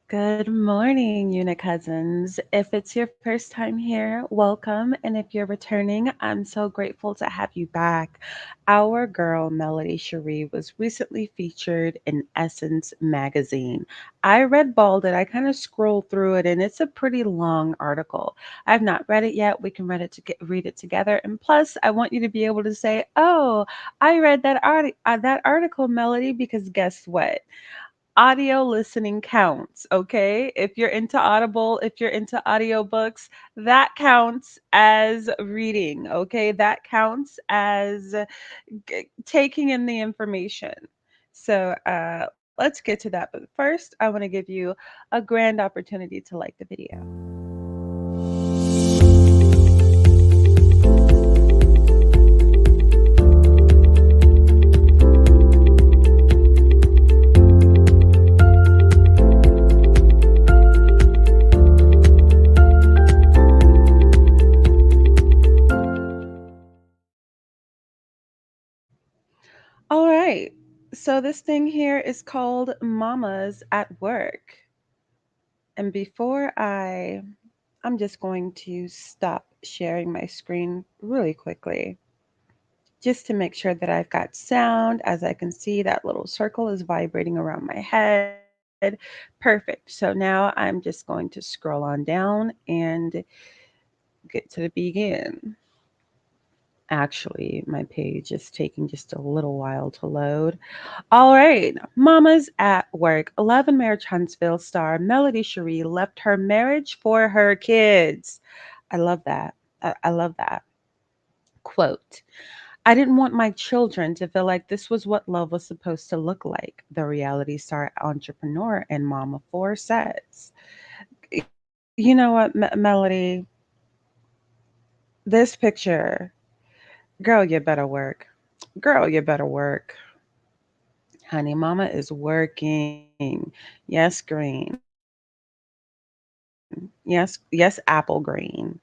Good morning, Una Cousins. If it's your first time here, welcome. And if you're returning, I'm so grateful to have you back. Our girl, Melody Cherie, was recently featured in Essence magazine. I read balled it. I kind of scrolled through it, and it's a pretty long article. I've not read it yet. We can read it together. And plus, I want you to be able to say, "Oh, I read that article, Melody," because guess what? Audio listening counts, okay? If you're into Audible, if you're into audiobooks, that counts as reading, okay? That counts as taking in the information. So let's get to that. But first, I want to give you a grand opportunity to like the video. All right. So this thing here is called Mamas at Work. And I'm just going to stop sharing my screen really quickly just to make sure that I've got sound. As I can see, that little circle is vibrating around my head. Perfect. So now I'm just going to scroll on down and get to the begin. Actually, my page is taking just a little while to load. All right. Mamas at Work. 11 Marriage Huntsville star Melody Cherie left her marriage for her kids. I love that. I love that. Quote, I didn't want my children to feel like this was what love was supposed to look like, the reality star entrepreneur and mom of four says. You know what, Melody? This picture, girl, you better work. Girl, you better work. Honey, mama is working. Yes, green. Yes, apple green.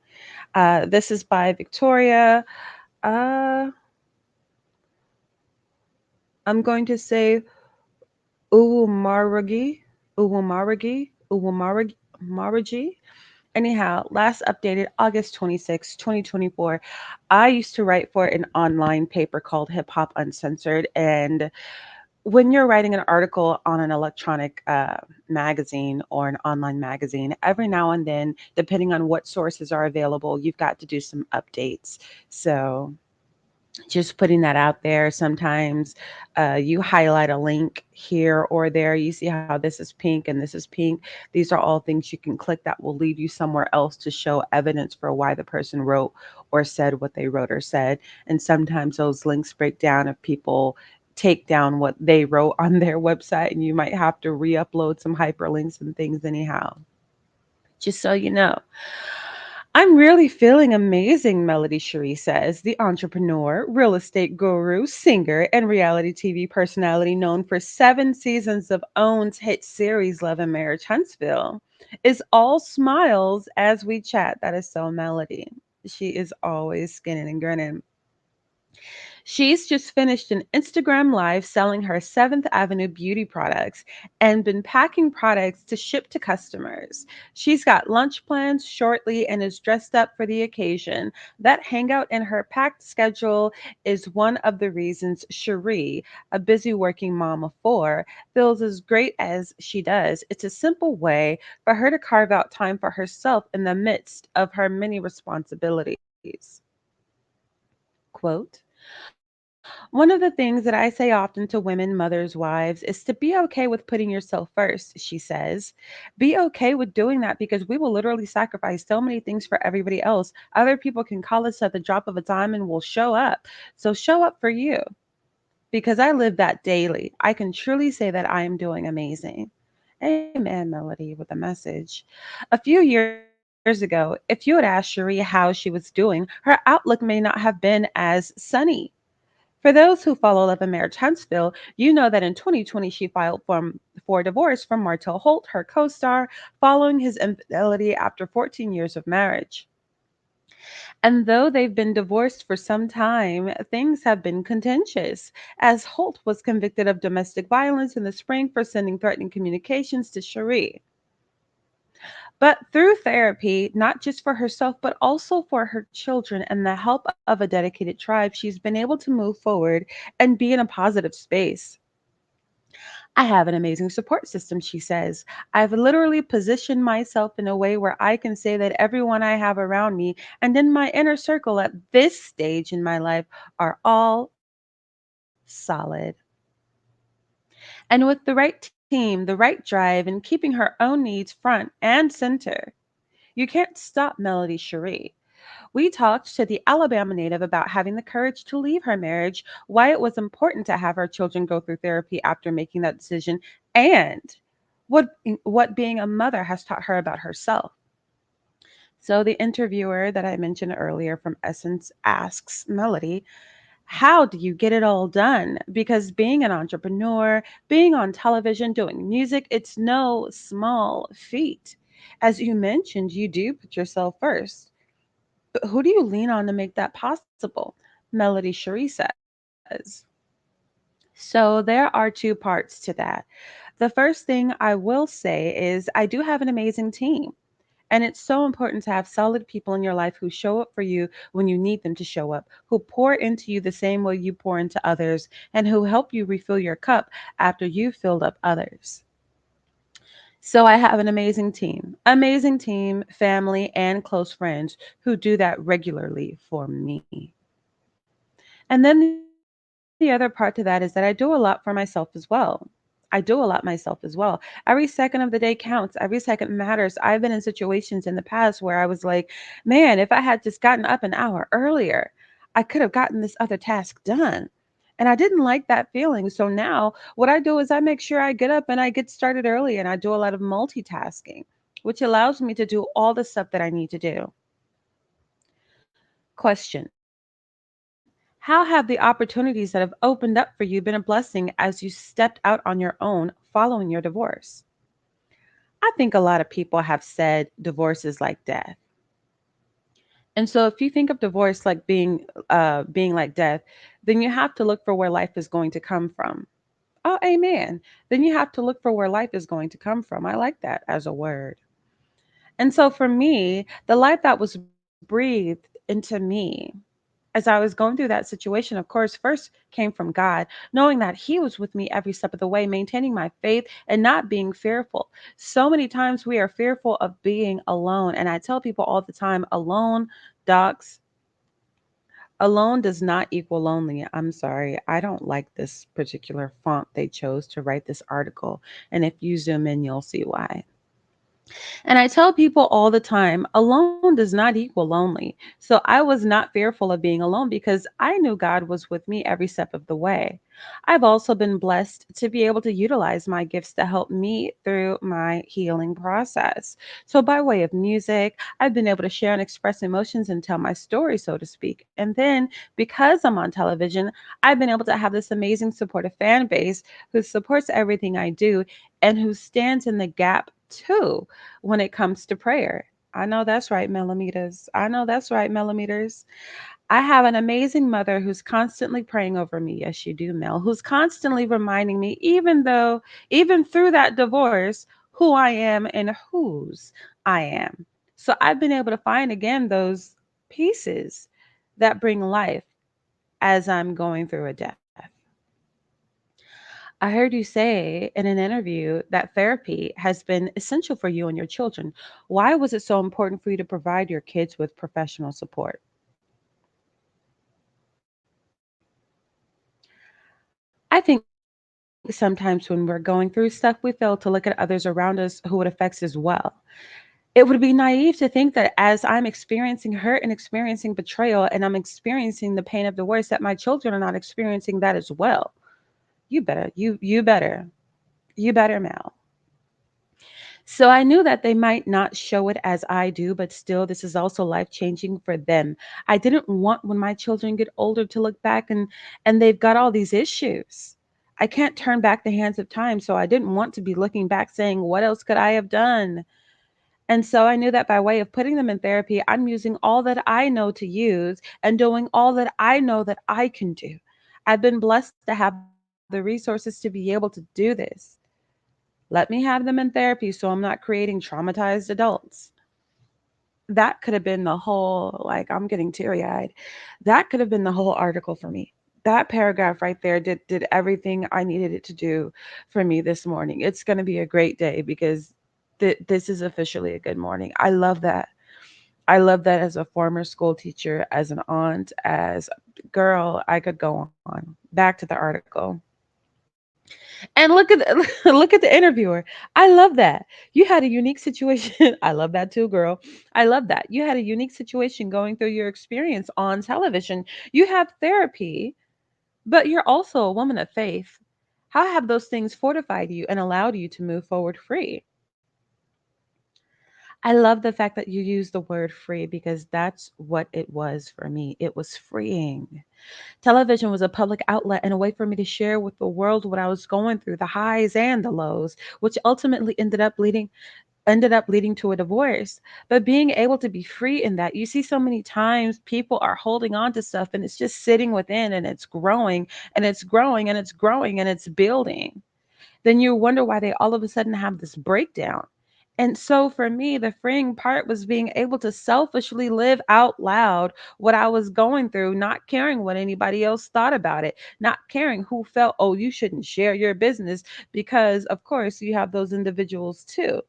This is by Victoria. Uh, I'm going to say Uwumaragi. Uwumaragi. Anyhow, last updated August 26, 2024. I used to write for an online paper called Hip Hop Uncensored. And when you're writing an article on an electronic magazine or an online magazine, every now and then, depending on what sources are available, you've got to do some updates. So just putting that out there. Sometimes you highlight a link here or there. You see how this is pink and this is pink. These are all things you can click that will lead you somewhere else to show evidence for why the person wrote or said what they wrote or said. And sometimes those links break down if people take down what they wrote on their website, and you might have to re upload some hyperlinks and things, anyhow. Just so you know. I'm really feeling amazing, Melody Cherie says, the entrepreneur, real estate guru, singer, and reality TV personality known for 7 seasons of OWN's hit series Love and Marriage Huntsville, is all smiles as we chat. That is so Melody. She is always skinning and grinning. She's just finished an Instagram live selling her 7th Avenue beauty products and been packing products to ship to customers. She's got lunch plans shortly and is dressed up for the occasion. That hangout in her packed schedule is one of the reasons Cherie, a busy working mom of four, feels as great as she does. It's a simple way for her to carve out time for herself in the midst of her many responsibilities. Quote, one of the things that I say often to women, mothers, wives, is to be okay with putting yourself first, she says. Be okay with doing that because we will literally sacrifice so many things for everybody else. Other people can call us at the drop of a dime and will show up. So show up for you because I live that daily. I can truly say that I am doing amazing. Amen, Melody, with a message. A few years ago, if you had asked Cherie how she was doing, her outlook may not have been as sunny. For those who follow Love and Marriage Huntsville, you know that in 2020 she filed for divorce from Martell Holt, her co-star, following his infidelity after 14 years of marriage. And though they've been divorced for some time, things have been contentious, as Holt was convicted of domestic violence in the spring for sending threatening communications to Cherie. But through therapy, not just for herself, but also for her children and the help of a dedicated tribe, she's been able to move forward and be in a positive space. I have an amazing support system, she says. I've literally positioned myself in a way where I can say that everyone I have around me and in my inner circle at this stage in my life are all solid. And with the right team, the right drive, and keeping her own needs front and center, you can't stop Melody Cherie. We talked to the Alabama native about having the courage to leave her marriage, why it was important to have her children go through therapy after making that decision, and what being a mother has taught her about herself. So the interviewer that I mentioned earlier from Essence asks Melody, how do you get it all done? Because being an entrepreneur, being on television, doing music, it's no small feat. As you mentioned, you do put yourself first. But who do you lean on to make that possible? Melody Cherie says. So there are two parts to that. The first thing I will say is I do have an amazing team. And it's so important to have solid people in your life who show up for you when you need them to show up, who pour into you the same way you pour into others, and who help you refill your cup after you've filled up others. So I have an amazing team, family, and close friends who do that regularly for me. And then the other part to that is that I do a lot for myself as well. I do a lot myself as well. Every second of the day counts. Every second matters. I've been in situations in the past where I was like, man, if I had just gotten up an hour earlier, I could have gotten this other task done. And I didn't like that feeling. So now what I do is I make sure I get up and I get started early and I do a lot of multitasking, which allows me to do all the stuff that I need to do. Question: how have the opportunities that have opened up for you been a blessing as you stepped out on your own following your divorce? I think a lot of people have said divorce is like death. And so if you think of divorce like being like death, then you have to look for where life is going to come from. Oh, amen. Then you have to look for where life is going to come from. I like that as a word. And so for me, the life that was breathed into me as I was going through that situation, of course, first came from God, knowing that He was with me every step of the way, maintaining my faith and not being fearful. So many times we are fearful of being alone. And I tell people all the time, alone, docs, alone does not equal lonely. I'm sorry. I don't like this particular font they chose to write this article. And if you zoom in, you'll see why. And I tell people all the time, alone does not equal lonely. So I was not fearful of being alone because I knew God was with me every step of the way. I've also been blessed to be able to utilize my gifts to help me through my healing process. So, by way of music, I've been able to share and express emotions and tell my story, so to speak. And then, because I'm on television, I've been able to have this amazing supportive fan base who supports everything I do and who stands in the gap too when it comes to prayer. I know that's right, millimeters. I know that's right, millimeters. I have an amazing mother who's constantly praying over me. Yes, you do, Mel, who's constantly reminding me, even through that divorce, who I am and whose I am. So I've been able to find again those pieces that bring life as I'm going through a death. I heard you say in an interview that therapy has been essential for you and your children. Why was it so important for you to provide your kids with professional support? I think sometimes when we're going through stuff, we fail to look at others around us who it affects as well. It would be naive to think that as I'm experiencing hurt and experiencing betrayal and I'm experiencing the pain of divorce, that my children are not experiencing that as well. You better, Mal. So I knew that they might not show it as I do, but still, this is also life changing for them. I didn't want when my children get older to look back and they've got all these issues. I can't turn back the hands of time, so I didn't want to be looking back saying, what else could I have done? And so I knew that by way of putting them in therapy, I'm using all that I know to use and doing all that I know that I can do. I've been blessed to have the resources to be able to do this. Let me have them in therapy so I'm not creating traumatized adults. That could have been the whole, like, I'm getting teary eyed. That could have been the whole article for me. That paragraph right there did everything I needed it to do for me this morning. It's going to be a great day because this is officially a good morning. I love that. I love that as a former school teacher, as an aunt, as girl, I could go on. Back to the article. And look at the interviewer. I love that. You had a unique situation. I love that too, girl. I love that. You had a unique situation going through your experience on television. You have therapy, but you're also a woman of faith. How have those things fortified you and allowed you to move forward free? I love the fact that you use the word free because that's what it was for me. It was freeing. Television was a public outlet and a way for me to share with the world what I was going through, the highs and the lows, which ultimately ended up leading to a divorce. But being able to be free in that, you see so many times people are holding on to stuff and it's just sitting within and it's growing and it's growing and it's growing and it's building. Then you wonder why they all of a sudden have this breakdown. And so for me, the freeing part was being able to selfishly live out loud what I was going through, not caring what anybody else thought about it, not caring who felt, oh, you shouldn't share your business, because of course you have those individuals too.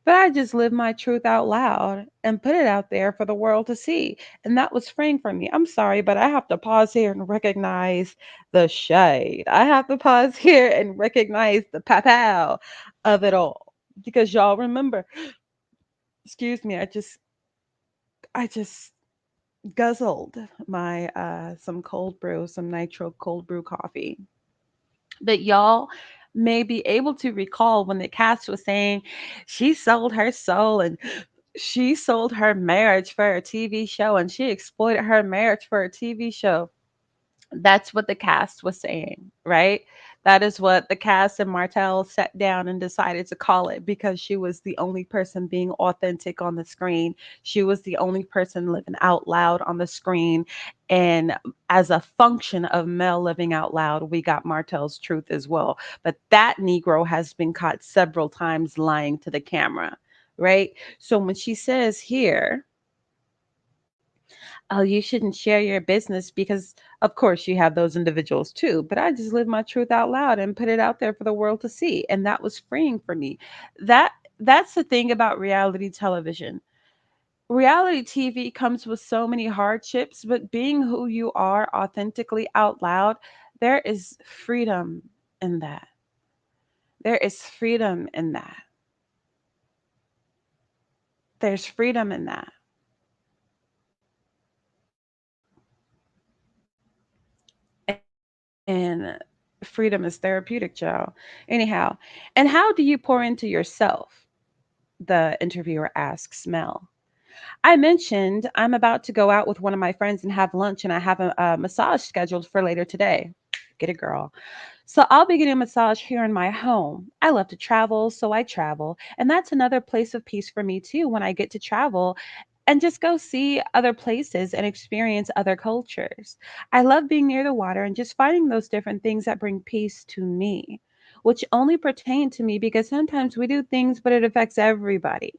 But I just lived my truth out loud and put it out there for the world to see. And that was freeing for me. I'm sorry, but I have to pause here and recognize the shade. I have to pause here and recognize the pow of it all. Because y'all remember, excuse me, I just guzzled my some cold brew, some nitro cold brew coffee. But y'all may be able to recall when the cast was saying she sold her soul and she sold her marriage for a TV show and she exploited her marriage for a TV show. That's what the cast was saying, right? That is what the cast and Martell sat down and decided to call it because she was the only person being authentic on the screen. She was the only person living out loud on the screen. And as a function of Mel living out loud, we got Martell's truth as well. But that Negro has been caught several times lying to the camera, right? So when she says here, oh, you shouldn't share your business because, of course, you have those individuals too. But I just live my truth out loud and put it out there for the world to see. And that was freeing for me. That that's the thing about reality television. Reality TV comes with so many hardships, but being who you are authentically out loud, there is freedom in that. There is freedom in that. There's freedom in that. And freedom is therapeutic, Joe. Anyhow, and how do you pour into yourself? The interviewer asks Mel. I mentioned I'm about to go out with one of my friends and have lunch, and I have a massage scheduled for later today. Get it, girl. So I'll be getting a massage here in my home. I love to travel, so I travel. And that's another place of peace for me too when I get to travel and just go see other places and experience other cultures. I love being near the water and just finding those different things that bring peace to me, which only pertain to me because sometimes we do things, but it affects everybody.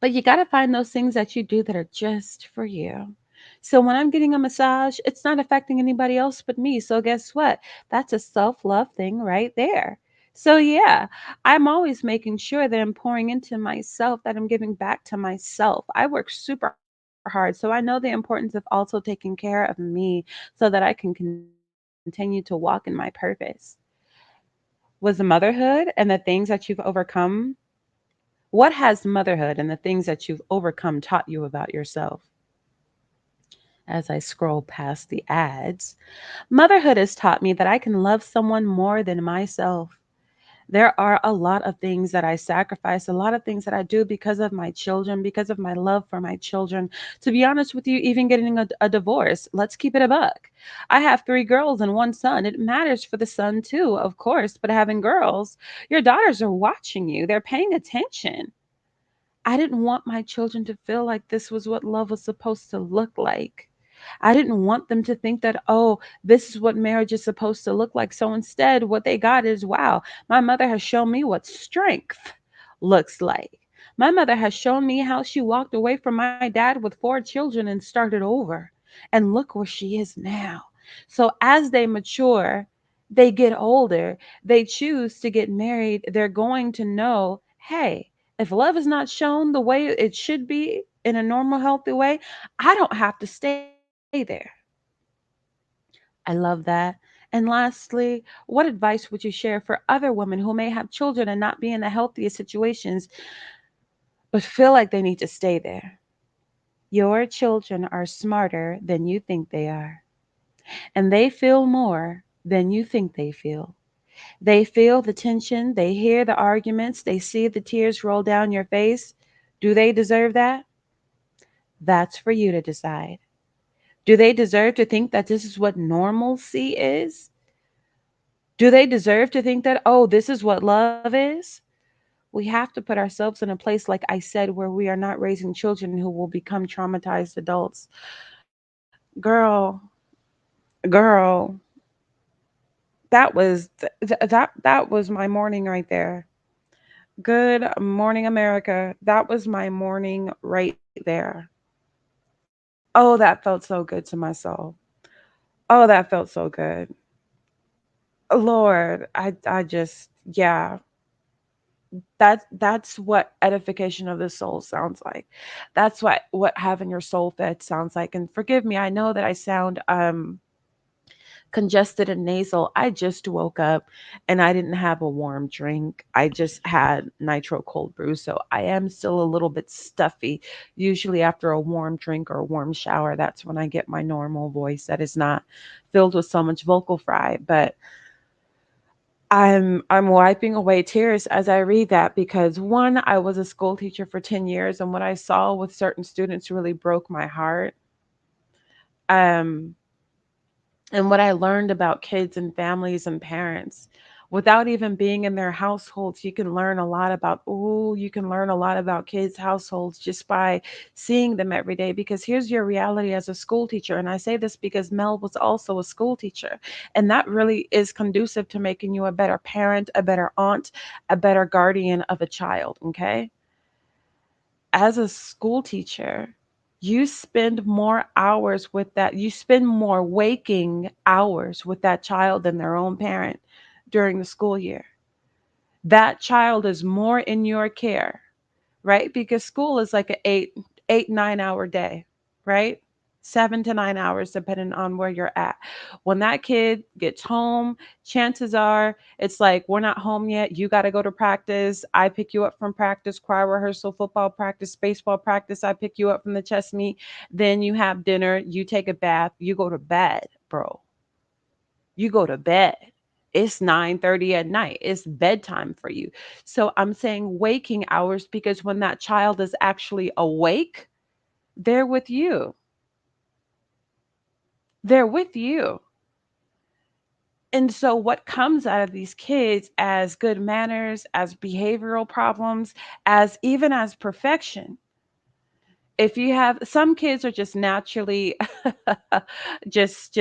But you got to find those things that you do that are just for you. So when I'm getting a massage, it's not affecting anybody else but me. So guess what? That's a self-love thing right there. So yeah, I'm always making sure that I'm pouring into myself, that I'm giving back to myself. I work super hard, so I know the importance of also taking care of me so that I can continue to walk in my purpose. Was motherhood and the things that you've overcome, what has motherhood and the things that you've overcome taught you about yourself? As I scroll past the ads, motherhood has taught me that I can love someone more than myself. There are a lot of things that I sacrifice, a lot of things that I do because of my children, because of my love for my children. To be honest with you, even getting a divorce, let's keep it a buck. I have three girls and one son. It matters for the son too, of course, but having girls, your daughters are watching you, they're paying attention. I didn't want my children to feel like this was what love was supposed to look like. I didn't want them to think that, oh, this is what marriage is supposed to look like. So instead, what they got is, wow, my mother has shown me what strength looks like. My mother has shown me how she walked away from my dad with 4 children and started over. And look where she is now. So as they mature, they get older, they choose to get married, they're going to know, hey, if love is not shown the way it should be in a normal, healthy way, I don't have to stay there. I love that. And lastly, what advice would you share for other women who may have children and not be in the healthiest situations, but feel like they need to stay there? Your children are smarter than you think they are, and they feel more than you think they feel. They feel the tension, they hear the arguments, they see the tears roll down your face. Do they deserve that? That's for you to decide. Do they deserve to think that this is what normalcy is? Do they deserve to think that, oh, this is what love is? We have to put ourselves in a place, like I said, where we are not raising children who will become traumatized adults. Girl, that was my morning right there. Good morning, America. That was my morning right there. Oh, that felt so good to my soul. Oh, that felt so good. Lord, I just, yeah, that's what edification of the soul sounds like. That's what having your soul fed sounds like. And forgive me, I know that I sound congested and nasal. I just woke up and I didn't have a warm drink. I just had nitro cold brew, so I am still a little bit stuffy. Usually after a warm drink or a warm shower, that's when I get my normal voice that is not filled with so much vocal fry. But I'm wiping away tears as I read that, because one, I was a school teacher for 10 years, and what I saw with certain students really broke my heart. Um and what I learned about kids and families and parents, without even being in their households, you can learn a lot about, oh, you can learn a lot about kids' households just by seeing them every day. Because here's your reality as a school teacher. And I say this because Mel was also a school teacher. And that really is conducive to making you a better parent, a better aunt, a better guardian of a child. Okay. As a school teacher, you spend more hours with that, you spend more waking hours with that child than their own parent during the school year. That child is more in your care, right? Because school is like an 9 hour day, right? 7 to 9 hours, depending on where you're at. When that kid gets home, chances are it's like, we're not home yet. You got to go to practice. I pick you up from practice, choir rehearsal, football practice, baseball practice. I pick you up from the chess meet. Then you have dinner, you take a bath, you go to bed, bro. You go to bed. It's 9:30 at night. It's bedtime for you. So I'm saying waking hours, because when that child is actually awake, they're with you. They're with you. And so what comes out of these kids as good manners, as behavioral problems, as even as perfection. If you have, some kids are just naturally just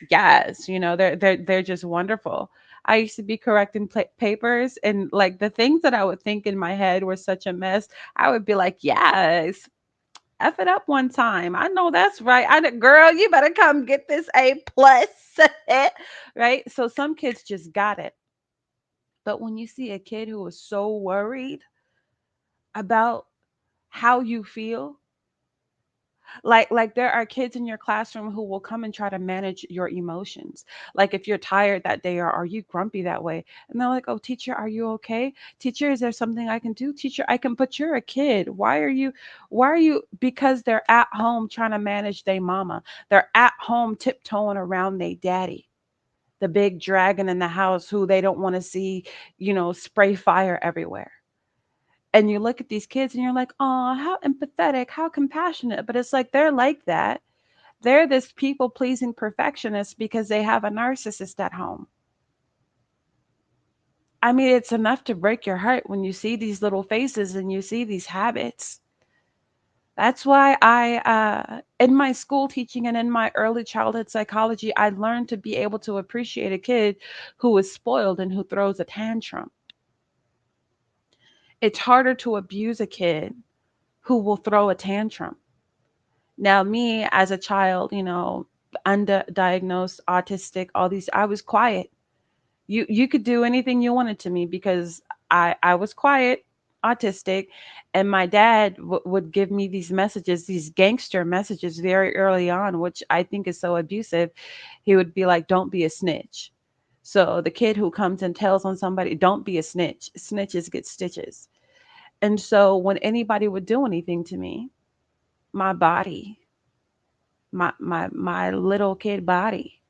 yes, they're just wonderful. I used to be correcting papers, and like the things that I would think in my head were such a mess, I would be like, yes, F it up one time. I know that's right. Girl, you better come get this A plus. Right? So some kids just got it. But when you see a kid who is so worried about how you feel, like there are kids in your classroom who will come and try to manage your emotions. Like if you're tired that day, or are you grumpy that way? And they're like, "Oh, teacher, are you okay? Teacher, is there something I can do? Teacher, I can, but you're a kid. Why are you because they're at home trying to manage their mama. They're at home tiptoeing around their daddy, the big dragon in the house who they don't want to see, spray fire everywhere. And you look at these kids and you're like, oh, how empathetic, how compassionate. But it's like they're like that. They're this people pleasing perfectionist because they have a narcissist at home. I mean, it's enough to break your heart when you see these little faces and you see these habits. That's why in my school teaching and in my early childhood psychology, I learned to be able to appreciate a kid who is spoiled and who throws a tantrum. It's harder to abuse a kid who will throw a tantrum. Now, me as a child, undiagnosed, autistic, all these, I was quiet. You could do anything you wanted to me because I was quiet, autistic, and my dad would give me these messages, these gangster messages very early on, which I think is so abusive. He would be like, "Don't be a snitch." So the kid who comes and tells on somebody, "Don't be a snitch. Snitches get stitches." And so when anybody would do anything to me, my body, my little kid body,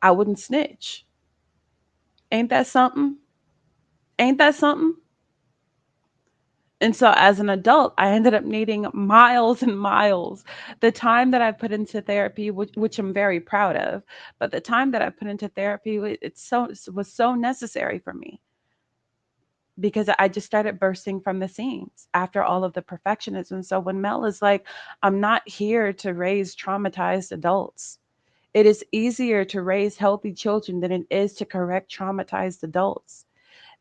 I wouldn't snitch. Ain't that something? Ain't that something? And so as an adult, I ended up needing miles and miles. The time that I put into therapy, which I'm very proud of, but the time that I put into therapy, it was so necessary for me because I just started bursting from the seams after all of the perfectionism. So when Mel is like, I'm not here to raise traumatized adults. It is easier to raise healthy children than it is to correct traumatized adults.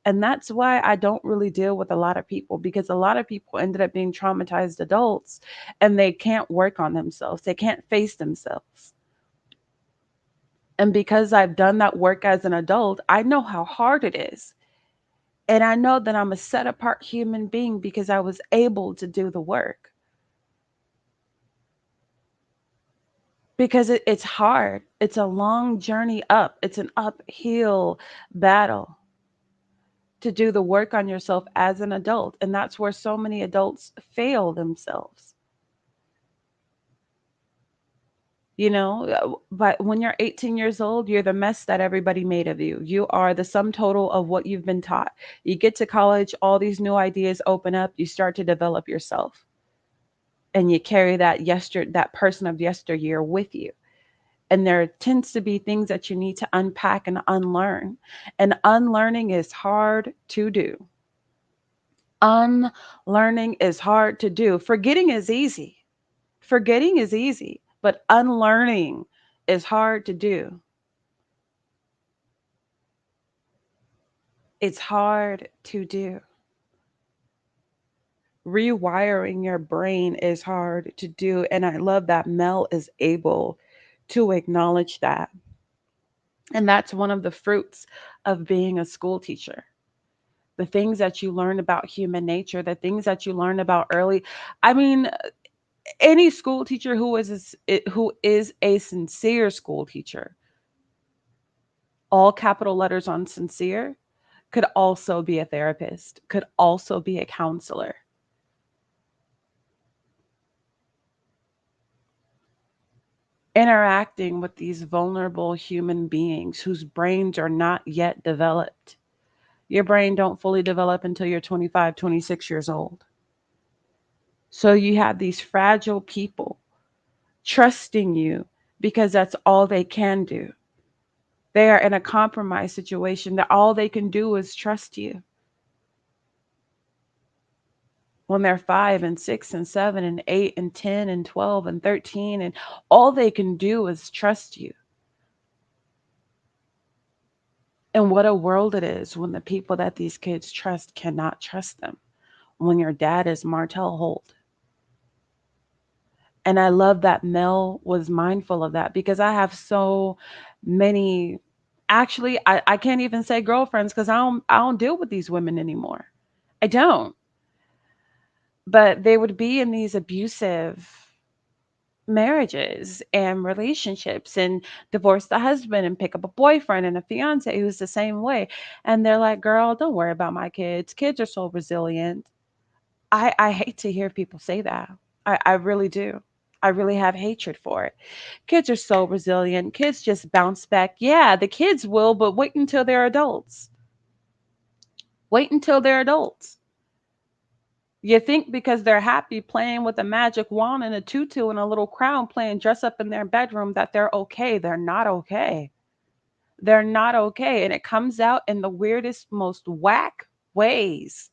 And that's why I don't really deal with a lot of people because a lot of people ended up being traumatized adults and they can't work on themselves. They can't face themselves. And because I've done that work as an adult, I know how hard it is. And I know that I'm a set apart human being because I was able to do the work. Because it's hard. It's a long journey up, it's an uphill battle to do the work on yourself as an adult. And that's where so many adults fail themselves. But when you're 18 years old, you're the mess that everybody made of you. You are the sum total of what you've been taught. You get to college, all these new ideas open up, you start to develop yourself. And you carry that person of yesteryear with you. And there tends to be things that you need to unpack and unlearn. And unlearning is hard to do. Unlearning is hard to do. Forgetting is easy. Forgetting is easy, but unlearning is hard to do. It's hard to do. Rewiring your brain is hard to do. And I love that Mel is able to acknowledge that. And that's one of the fruits of being a school teacher. The things that you learn about human nature, the things that you learn about early. I mean, any school teacher who is a sincere school teacher, all capital letters on sincere, could also be a therapist, could also be a counselor. Interacting with these vulnerable human beings whose brains are not yet developed. Your brain don't fully develop until you're 25, 26 years old. So you have these fragile people trusting you because that's all they can do. They are in a compromised situation that all they can do is trust you. When they're 5 and 6 and 7 and 8 and 10 and 12 and 13, and all they can do is trust you. And what a world it is when the people that these kids trust cannot trust them. When your dad is Martel Holt. And I love that Mel was mindful of that because I have so many, actually I can't even say girlfriends because I don't deal with these women anymore. I don't. But they would be in these abusive marriages and relationships and divorce the husband and pick up a boyfriend and a fiance who's the same way. And they're like, girl, don't worry about my kids. Kids are so resilient. I hate to hear people say that. I really do. I really have hatred for it. Kids are so resilient. Kids just bounce back. Yeah, the kids will, but wait until they're adults. Wait until they're adults. You think because they're happy playing with a magic wand and a tutu and a little crown playing dress up in their bedroom that they're okay. They're not okay. They're not okay. And it comes out in the weirdest, most whack ways.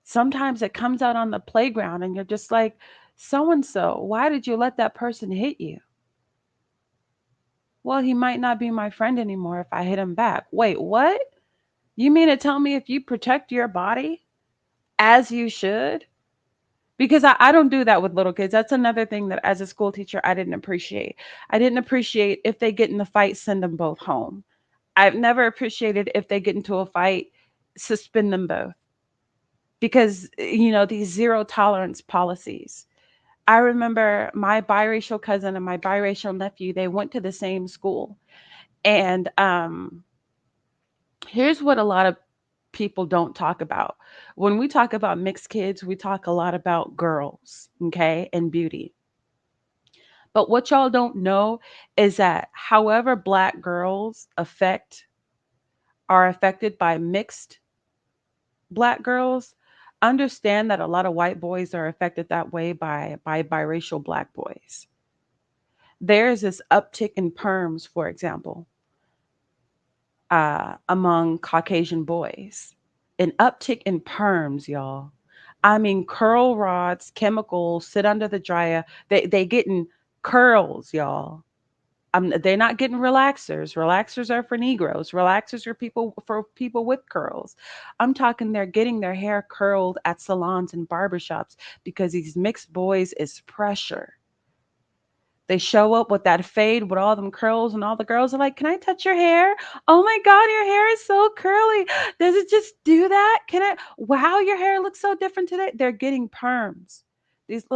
Sometimes it comes out on the playground and you're just like, so and so, why did you let that person hit you? Well, he might not be my friend anymore if I hit him back. Wait, what? You mean to tell me if you protect your body as you should? Because I don't do that with little kids. That's another thing that as a school teacher, I didn't appreciate. I didn't appreciate if they get in the fight, send them both home. I've never appreciated if they get into a fight, suspend them both. Because, these zero tolerance policies. I remember my biracial cousin and my biracial nephew, they went to the same school. And here's what a lot of people don't talk about. When we talk about mixed kids, we talk a lot about girls, okay, and beauty. But what y'all don't know is that however black girls are affected by mixed black girls, understand that a lot of white boys are affected that way by biracial black boys. There's this uptick in perms, for example, among Caucasian boys. An uptick in perms, y'all. I mean, curl rods, chemicals, sit under the dryer. They getting curls, y'all. They're not getting relaxers. Relaxers are for Negroes. Relaxers are people with curls. I'm talking they're getting their hair curled at salons and barbershops because these mixed boys is pressure. They show up with that fade with all them curls, and all the girls are like, "Can I touch your hair? Oh my God, your hair is so curly. Does it just do that? Can I? Wow, your hair looks so different today." They're getting perms. These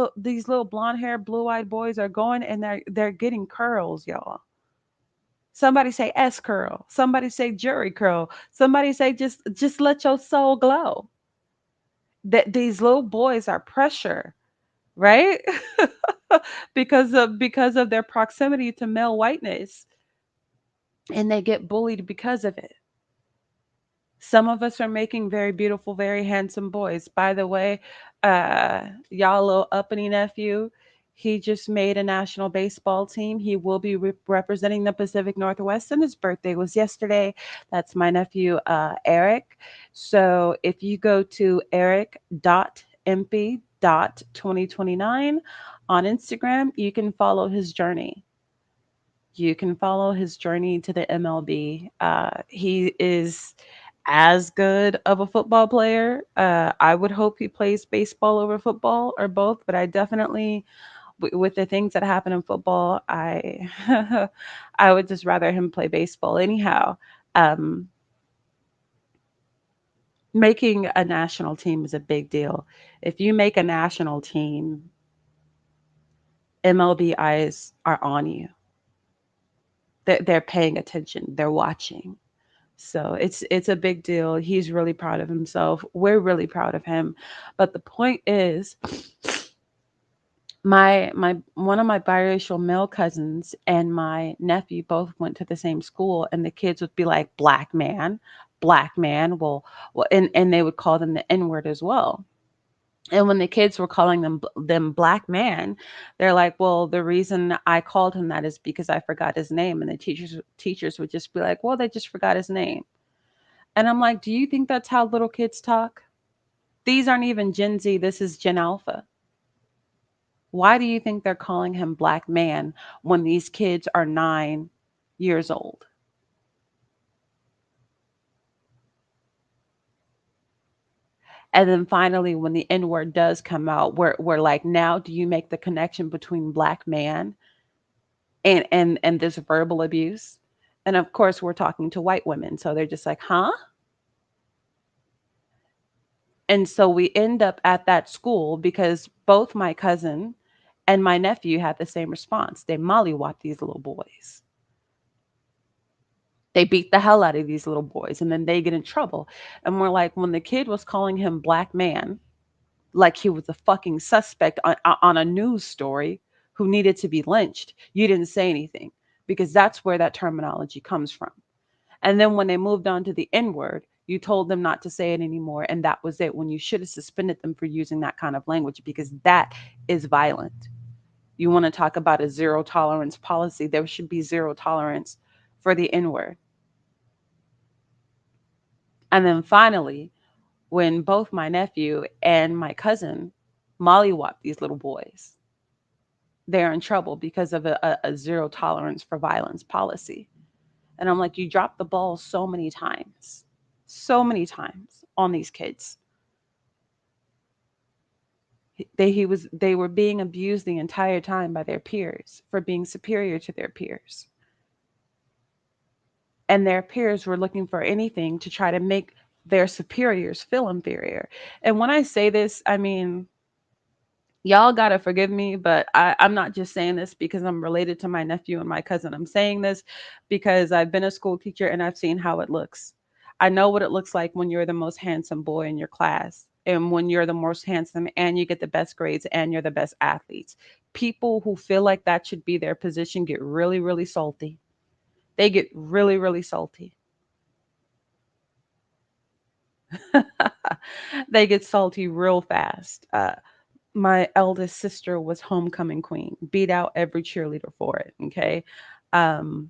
little blonde hair, blue eyed boys are going and they're getting curls, y'all. Somebody say S curl. Somebody say jury curl. Somebody say just let your soul glow. That these little boys are pressure, right? because of their proximity to male whiteness, and they get bullied because of it. Some of us are making very beautiful, very handsome boys. By the way, y'all little uppity nephew, he just made a national baseball team. He will be representing the Pacific Northwest, and his birthday was yesterday. That's my nephew, Eric. So if you go to eric.impy.2029 on Instagram, you can follow his journey. You can follow his journey to the MLB. He is as good of a football player. I would hope he plays baseball over football or both, but I definitely, with the things that happen in football, I would just rather him play baseball. Anyhow, um, making a national team is a big deal. If you make a national team, MLB eyes are on you. They're paying attention. They're watching. So it's a big deal. He's really proud of himself. We're really proud of him. But the point is, my one of my biracial male cousins and my nephew both went to the same school, and the kids would be like, black man, black man. Well, and they would call them the N word as well. And when the kids were calling them black man, they're like, well, the reason I called him that is because I forgot his name. And the teachers would just be like, well, they just forgot his name. And I'm like, do you think that's how little kids talk? These aren't even Gen Z, this is Gen Alpha. Why do you think they're calling him black man when these kids are 9 years old? And then finally, when the N word does come out, we're like, now do you make the connection between black man and this verbal abuse? And of course, we're talking to white women. So they're just like, huh? And so we end up at that school because both my cousin and my nephew had the same response. They mollywop these little boys. They beat the hell out of these little boys and then they get in trouble. And we're like, when the kid was calling him black man, like he was a fucking suspect on a news story who needed to be lynched, you didn't say anything because that's where that terminology comes from. And then when they moved on to the N word, you told them not to say it anymore. And that was it, when you should have suspended them for using that kind of language because that is violent. You want to talk about a zero tolerance policy, there should be zero tolerance for the N word. And then finally, when both my nephew and my cousin mollywop these little boys. They're in trouble because of a zero tolerance for violence policy. And I'm like, you dropped the ball so many times on these kids. They were being abused the entire time by their peers for being superior to their peers. And their peers were looking for anything to try to make their superiors feel inferior. And when I say this, I mean, y'all gotta forgive me, but I'm not just saying this because I'm related to my nephew and my cousin. I'm saying this because I've been a school teacher and I've seen how it looks. I know what it looks like when you're the most handsome boy in your class and when you're the most handsome and you get the best grades and you're the best athletes. People who feel like that should be their position get really, really salty. They get really, really salty. They get salty real fast. My eldest sister was homecoming queen, beat out every cheerleader for it. Okay. Um,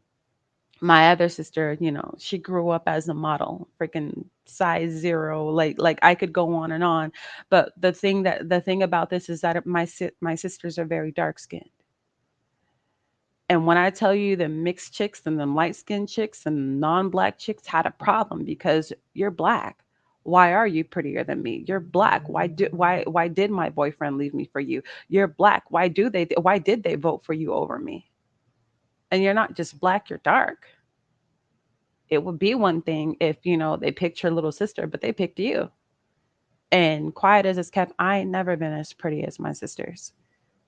my other sister, she grew up as a model, freaking size zero. Like I could go on and on. But the thing about this is that my sisters are very dark skinned. And when I tell you the mixed chicks and the light skinned chicks and non-black chicks had a problem because you're black. Why are you prettier than me? You're black. Why did my boyfriend leave me for you? You're black. Why did they vote for you over me? And you're not just black, you're dark. It would be one thing if, they picked your little sister, but they picked you. And quiet as it's kept, I ain't never been as pretty as my sisters.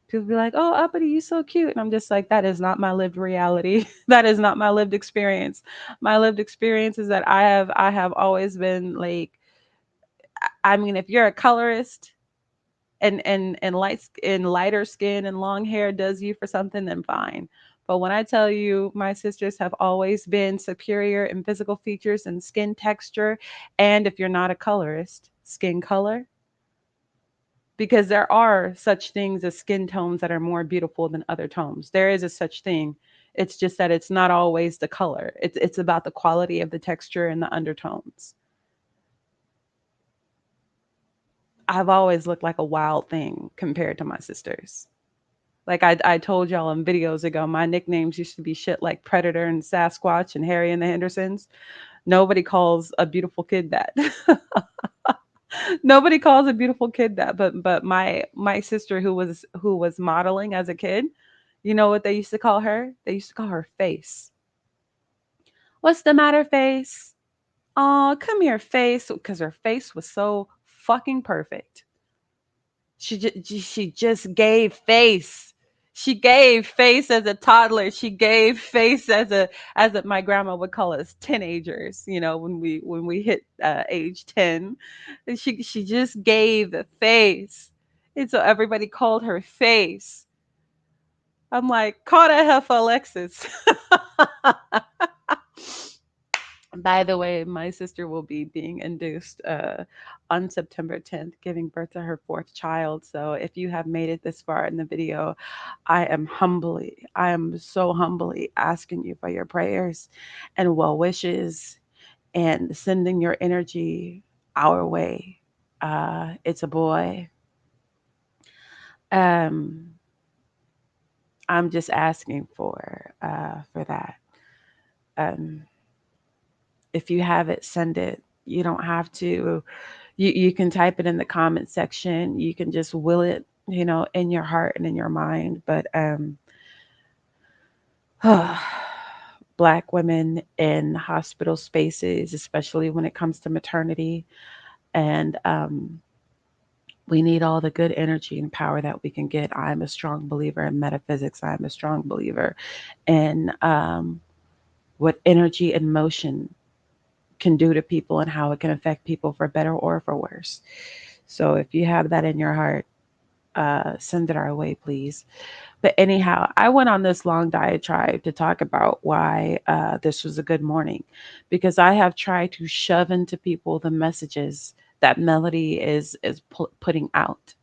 People be like, "Oh, Uppity, you so cute," and I'm just like, "That is not my lived reality. That is not my lived experience. My lived experience is that I have always been like, I mean, if you're a colorist and lighter skin and long hair does you for something, then fine. But when I tell you, my sisters have always been superior in physical features and skin texture, and if you're not a colorist, skin color, because there are such things as skin tones that are more beautiful than other tones. There is a such thing. It's just that it's not always the color. It's about the quality of the texture and the undertones. I've always looked like a wild thing compared to my sisters. Like I told y'all in videos ago, my nicknames used to be shit like Predator and Sasquatch and Harry and the Hendersons. Nobody calls a beautiful kid that. Nobody calls a beautiful kid that, but my sister who was modeling as a kid, you know what they used to call her? They used to call her Face. What's the matter, Face? Oh, come here, Face, because her face was so fucking perfect. She just gave face. She gave face as a toddler. She gave face as my grandma would call us teenagers. When we hit age 10, and she just gave the face, and so everybody called her face. I'm like, call that heifer Alexis. By the way, my sister will be being induced on September 10th, giving birth to her fourth child. So if you have made it this far in the video, I am so humbly asking you for your prayers and well wishes and sending your energy our way. It's a boy. Um, I'm just asking for that. Um, if you have it, send it. You don't have to. You can type it in the comment section. You can just will it, in your heart and in your mind. But Black women in hospital spaces, especially when it comes to maternity, and we need all the good energy and power that we can get. I'm a strong believer in metaphysics. I'm a strong believer in what energy and motion can do to people and how it can affect people for better or for worse. So if you have that in your heart, send it our way, please. But anyhow, I went on this long diatribe to talk about why this was a good morning, because I have tried to shove into people the messages that Melody is putting out,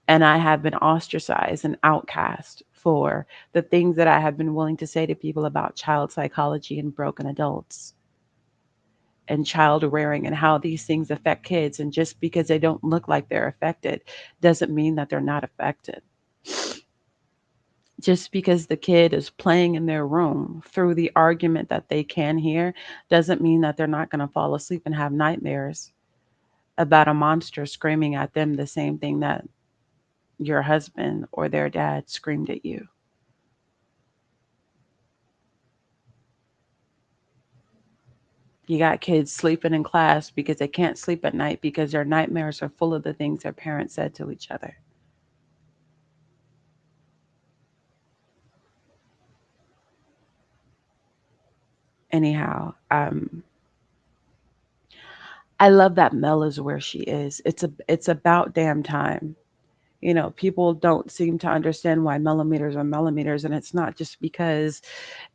and I have been ostracized and outcast for the things that I have been willing to say to people about child psychology and broken adults. and child rearing and how these things affect kids. And just because they don't look like they're affected doesn't mean that they're not affected. Just because the kid is playing in their room through the argument that they can hear doesn't mean that they're not going to fall asleep and have nightmares about a monster screaming at them the same thing that your husband or their dad screamed at you. You got kids sleeping in class because they can't sleep at night because their nightmares are full of the things their parents said to each other. Anyhow, I love that Mel is where she is. It's about damn time. People don't seem to understand why millimeters are millimeters, and it's not just because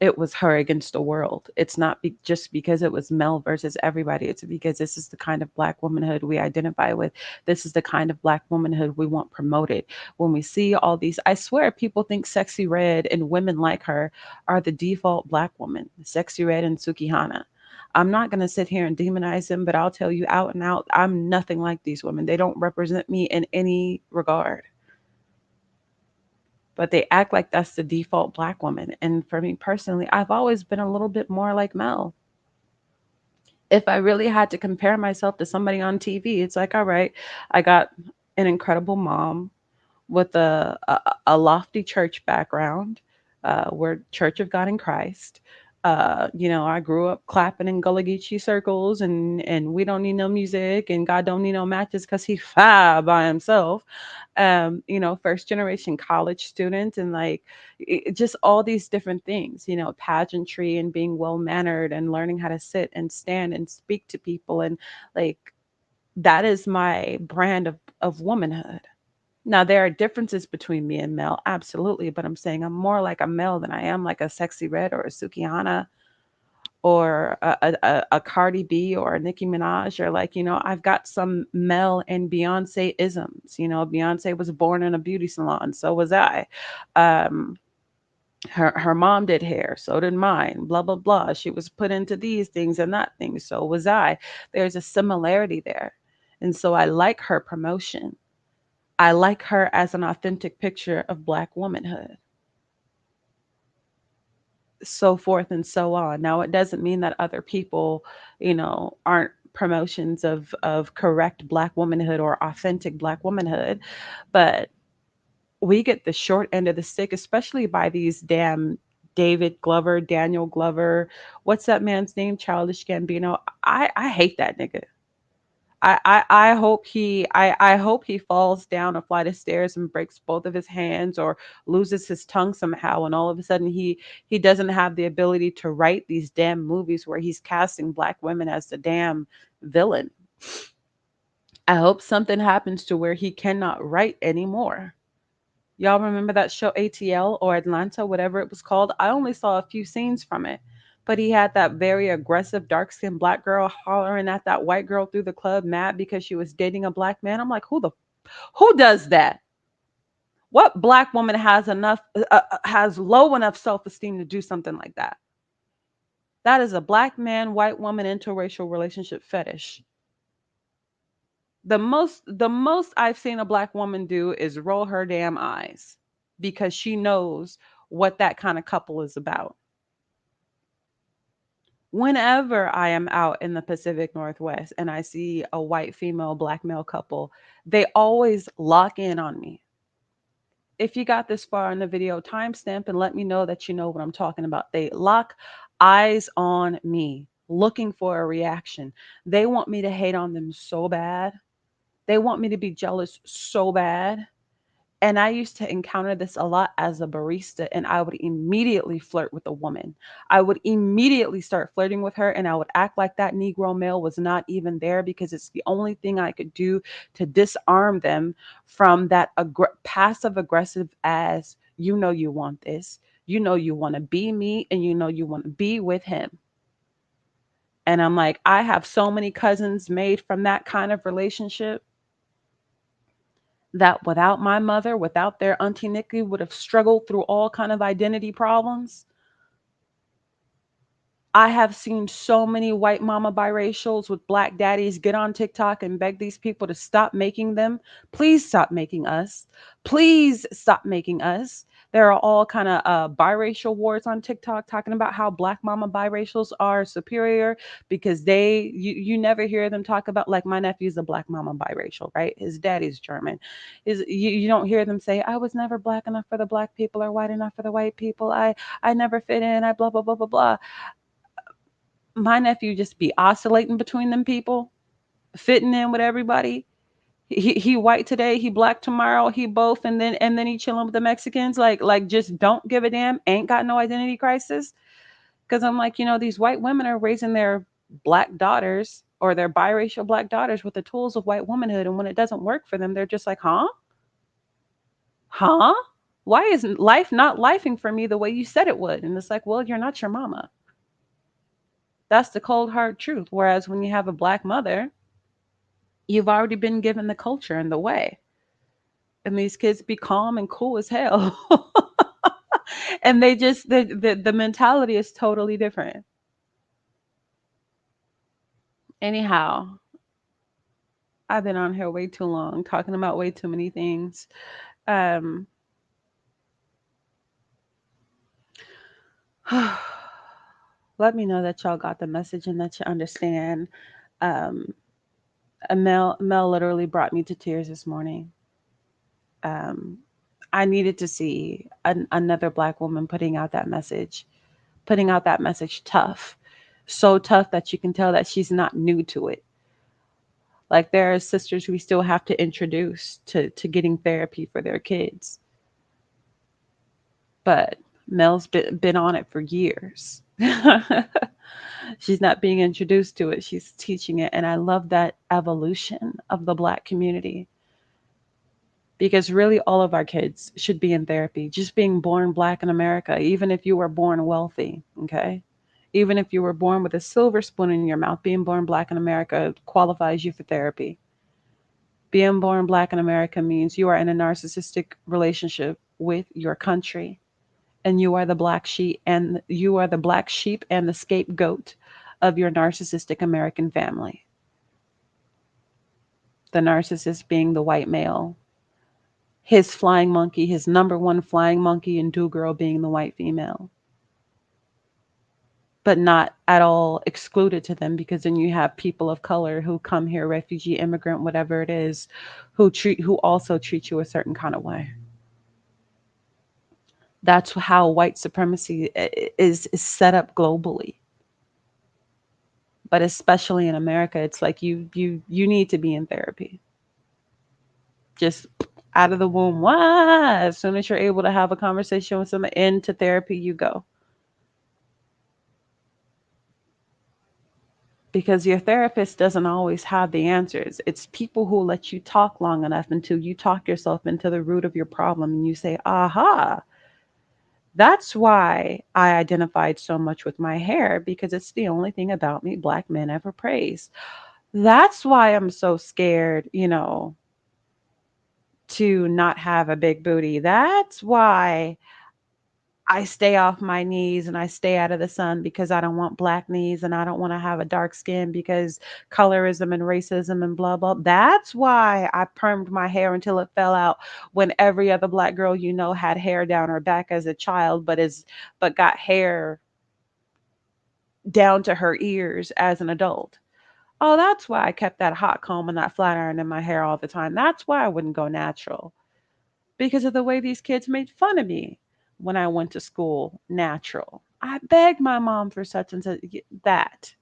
it was her against the world. It's not just because it was Mel versus everybody. It's because this is the kind of black womanhood we identify with. This is the kind of black womanhood we want promoted. When we see all these, I swear people think Sexy Red and women like her are the default black woman. Sexy Red and Sukihana. I'm not going to sit here and demonize them, but I'll tell you out and out, I'm nothing like these women. They don't represent me in any regard, but they act like that's the default black woman. And for me personally, I've always been a little bit more like Mel. If I really had to compare myself to somebody on TV, it's like, all right, I got an incredible mom with a lofty church background. We're Church of God in Christ. I grew up clapping in Gullah Geechee circles, and we don't need no music, and God don't need no matches because He fine by Himself. First generation college student, and like just all these different things, pageantry and being well mannered and learning how to sit and stand and speak to people. And like, that is my brand of womanhood. Now, there are differences between me and Mel, absolutely, but I'm saying I'm more like a Mel than I am like a Sexy Red or a Sukihana or a Cardi B or a Nicki Minaj, or like, I've got some Mel and Beyonce isms. Beyonce was born in a beauty salon, so was I. Um, her mom did hair, so did mine. Blah blah blah. She was put into these things and that thing, so was I. There's a similarity there, and so I like her promotion. I like her as an authentic picture of black womanhood, so forth and so on. Now, it doesn't mean that other people, aren't promotions of correct black womanhood or authentic black womanhood, but we get the short end of the stick, especially by these damn David Glover, Daniel Glover. What's that man's name? Childish Gambino. I hate that nigga. I hope I hope he falls down a flight of stairs and breaks both of his hands or loses his tongue somehow, and all of a sudden he doesn't have the ability to write these damn movies where he's casting black women as the damn villain. I hope something happens to where he cannot write anymore. Y'all remember that show ATL or Atlanta, whatever it was called? I only saw a few scenes from it, but he had that very aggressive, dark skinned black girl hollering at that white girl through the club, mad because she was dating a black man. I'm like, who does that? What black woman has low enough self esteem to do something like that? That is a black man, white woman interracial relationship fetish. The most I've seen a black woman do is roll her damn eyes because she knows what that kind of couple is about. Whenever I am out in the Pacific Northwest and I see a white female black male couple, they always lock in on me. If you got this far in the video, timestamp and let me know that you know what I'm talking about. They lock eyes on me, looking for a reaction. They want me to hate on them so bad. They want me to be jealous so bad. And I used to encounter this a lot as a barista, and I would immediately flirt with a woman. I would immediately start flirting with her, and I would act like that Negro male was not even there because it's the only thing I could do to disarm them from that passive aggressive as, you want this, you want to be me, and you want to be with him. And I'm like, I have so many cousins made from that kind of relationship that without my mother, without their auntie Nikki, would have struggled through all kind of identity problems. I have seen so many white mama biracials with black daddies get on TikTok and beg these people to stop making them. Please stop making us. Please stop making us. There are all kind of biracial wars on TikTok talking about how black mama biracials are superior because you never hear them talk about, like, my nephew's a black mama biracial, right? His daddy's German. You don't hear them say, I was never black enough for the black people or white enough for the white people. I never fit in. I blah blah blah blah blah. My nephew just be oscillating between them people, fitting in with everybody. He white today, he black tomorrow, he both, and then he chilling with the Mexicans. Like just don't give a damn. Ain't got no identity crisis. Because I'm like, these white women are raising their black daughters or their biracial black daughters with the tools of white womanhood, and when it doesn't work for them, they're just like, huh? Why isn't life not lifing for me the way you said it would? And it's like, well, you're not your mama. That's the cold hard truth. Whereas when you have a black mother, you've already been given the culture and the way. And these kids be calm and cool as hell. And they just the mentality is totally different. Anyhow, I've been on here way too long talking about way too many things. Um Let me know that y'all got the message and that you understand. Um Mel literally brought me to tears this morning. Um I needed to see another black woman putting out that message tough, so tough that you can tell that she's not new to it. Like, there are sisters we still have to introduce to getting therapy for their kids, but Mel's been on it for years. She's not being introduced to it, she's teaching it, and I love that evolution of the black community, because really all of our kids should be in therapy. Just being born black in America, even if you were born wealthy, okay? Even if you were born with a silver spoon in your mouth, being born black in America qualifies you for therapy. Being born black in America means you are in a narcissistic relationship with your country, and you are the black sheep and the scapegoat of your narcissistic American family. The narcissist being the white male, his flying monkey, his number one flying monkey and do girl being the white female, but not at all excluded to them, because then you have people of color who come here, refugee, immigrant, whatever it is, who also treat you a certain kind of way. That's how white supremacy is set up globally, but especially in America, it's like you need to be in therapy. Just out of the womb, why? As soon as you're able to have a conversation with someone, into therapy you go. Because your therapist doesn't always have the answers. It's people who let you talk long enough until you talk yourself into the root of your problem and you say, aha, that's why I identified so much with my hair, because it's the only thing about me black men ever praise. That's why I'm so scared, to not have a big booty. That's why I stay off my knees and I stay out of the sun, because I don't want black knees and I don't want to have a dark skin because colorism and racism and blah blah. That's why I permed my hair until it fell out, when every other black girl had hair down her back as a child, but got hair down to her ears as an adult. Oh, that's why I kept that hot comb and that flat iron in my hair all the time. That's why I wouldn't go natural, because of the way these kids made fun of me when I went to school natural. I begged my mom for such and such. That,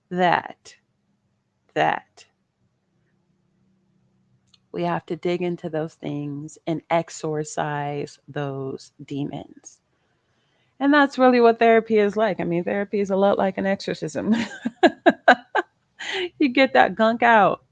that. We have to dig into those things and exorcise those demons. And that's really what therapy is like. I mean, therapy is a lot like an exorcism. You get that gunk out.